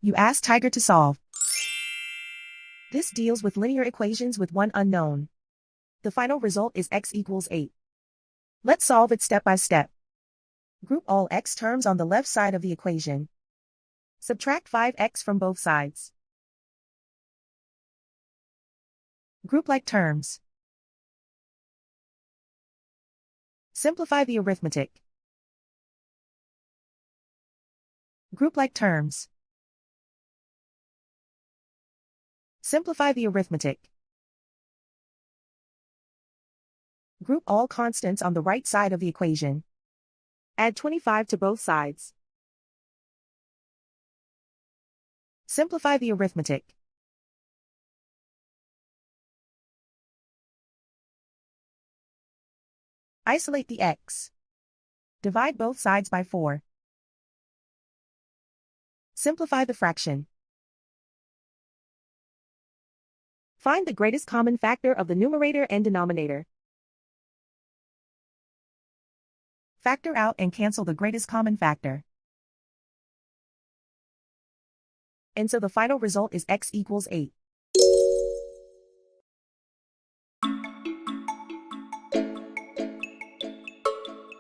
You ask Tiger to solve. This deals with linear equations with one unknown. The final result is x equals 8. Let's solve it step by step. Group all x terms on the left side of the equation. Subtract 5x from both sides. Group like terms. Simplify the arithmetic. Group like terms. Simplify the arithmetic. Group all constants on the right side of the equation. Add 25 to both sides. Simplify the arithmetic. Isolate the x. Divide both sides by 4. Simplify the fraction. Find the greatest common factor of the numerator and denominator. Factor out and cancel the greatest common factor. And so the final result is x equals 8.